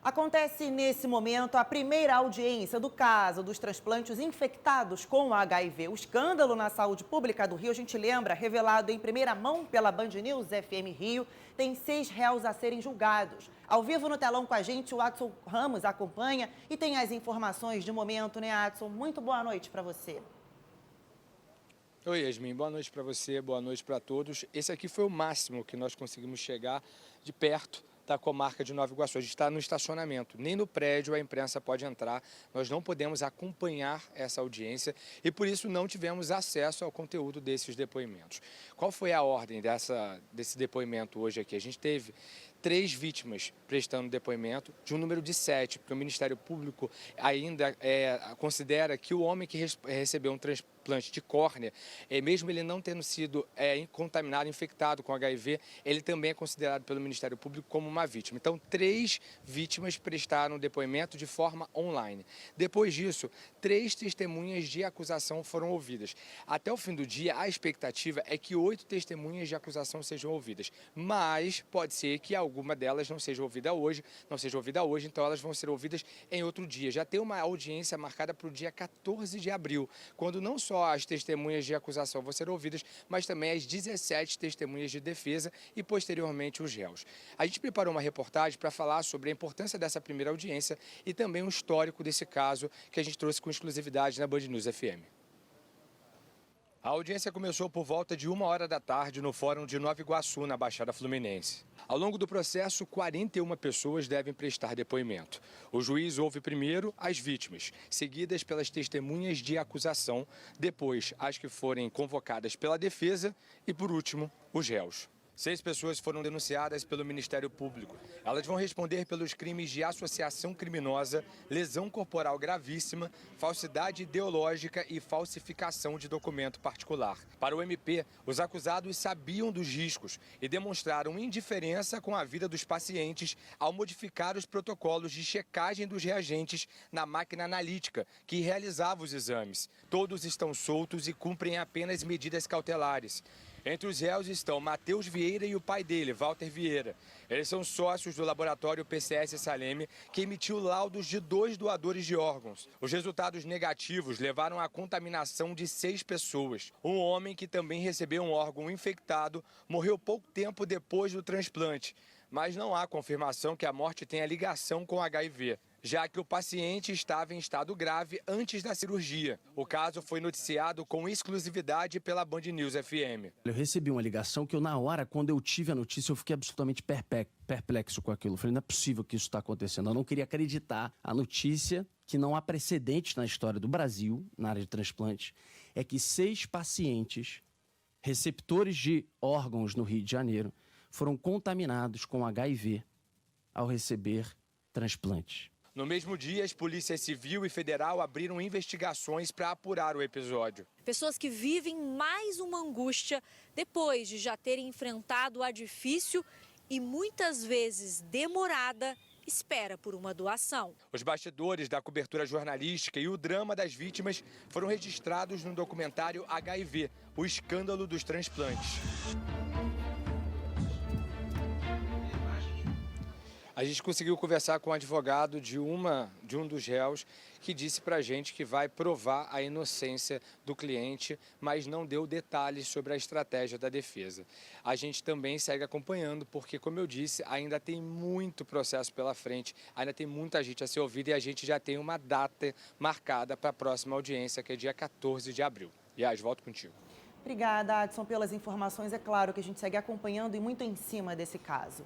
Acontece nesse momento a primeira audiência do caso dos transplantes infectados com HIV. O escândalo na saúde pública do Rio, a gente lembra, revelado em primeira mão pela Band News FM Rio, tem 6 réus a serem julgados. Ao vivo no telão com a gente, o Adson Ramos acompanha e tem as informações de momento, né, Adson? Muito boa noite para você. Oi, Yasmin. Boa noite para você, boa noite para todos. Esse aqui foi o máximo que nós conseguimos chegar de perto da comarca de Nova Iguaçu. A gente está no estacionamento, nem no prédio a imprensa pode entrar, nós não podemos acompanhar essa audiência e por isso não tivemos acesso ao conteúdo desses depoimentos. Qual foi a ordem desse depoimento hoje aqui? A gente teve 3 vítimas prestando depoimento, de um número de 7, porque o Ministério Público ainda considera que o homem que recebeu um transplante de córnea, mesmo ele não tendo sido contaminado, infectado com HIV, ele também é considerado pelo Ministério Público como uma vítima. Então, 3 vítimas prestaram depoimento de forma online. Depois disso, 3 testemunhas de acusação foram ouvidas. Até o fim do dia, a expectativa é que 8 testemunhas de acusação sejam ouvidas, mas pode ser que alguma delas não seja ouvida hoje, então elas vão ser ouvidas em outro dia. Já tem uma audiência marcada para o dia 14 de abril, quando não só as testemunhas de acusação vão ser ouvidas, mas também as 17 testemunhas de defesa e, posteriormente, os réus. A gente preparou uma reportagem para falar sobre a importância dessa primeira audiência e também um histórico desse caso que a gente trouxe com exclusividade na Band News FM. A audiência começou por volta de 1h da tarde no Fórum de Nova Iguaçu, na Baixada Fluminense. Ao longo do processo, 41 pessoas devem prestar depoimento. O juiz ouve primeiro as vítimas, seguidas pelas testemunhas de acusação, depois as que forem convocadas pela defesa e, por último, os réus. 6 pessoas foram denunciadas pelo Ministério Público. Elas vão responder pelos crimes de associação criminosa, lesão corporal gravíssima, falsidade ideológica e falsificação de documento particular. Para o MP, os acusados sabiam dos riscos e demonstraram indiferença com a vida dos pacientes ao modificar os protocolos de checagem dos reagentes na máquina analítica que realizava os exames. Todos estão soltos e cumprem apenas medidas cautelares. Entre os réus estão Matheus Vieira e o pai dele, Walter Vieira. Eles são sócios do laboratório PCS Saleme, que emitiu laudos de 2 doadores de órgãos. Os resultados negativos levaram à contaminação de 6 pessoas. Um homem que também recebeu um órgão infectado morreu pouco tempo depois do transplante, mas não há confirmação que a morte tenha ligação com HIV, já que o paciente estava em estado grave antes da cirurgia. O caso foi noticiado com exclusividade pela Band News FM. Eu recebi uma ligação que na hora, quando eu tive a notícia, eu fiquei absolutamente perplexo com aquilo. Eu falei, não é possível que isso está acontecendo. Eu não queria acreditar. A notícia, que não há precedentes na história do Brasil, na área de transplante, é que 6 pacientes receptores de órgãos no Rio de Janeiro foram contaminados com HIV ao receber transplantes. No mesmo dia, as polícias civil e federal abriram investigações para apurar o episódio. Pessoas que vivem mais uma angústia depois de já terem enfrentado a difícil e muitas vezes demorada espera por uma doação. Os bastidores da cobertura jornalística e o drama das vítimas foram registrados no documentário HIV, o escândalo dos transplantes. A gente conseguiu conversar com o advogado de um dos réus que disse pra gente que vai provar a inocência do cliente, mas não deu detalhes sobre a estratégia da defesa. A gente também segue acompanhando porque, como eu disse, ainda tem muito processo pela frente, ainda tem muita gente a ser ouvida e a gente já tem uma data marcada para a próxima audiência, que é dia 14 de abril. Yas, volto contigo. Obrigada, Adson, pelas informações. É claro que a gente segue acompanhando e muito em cima desse caso.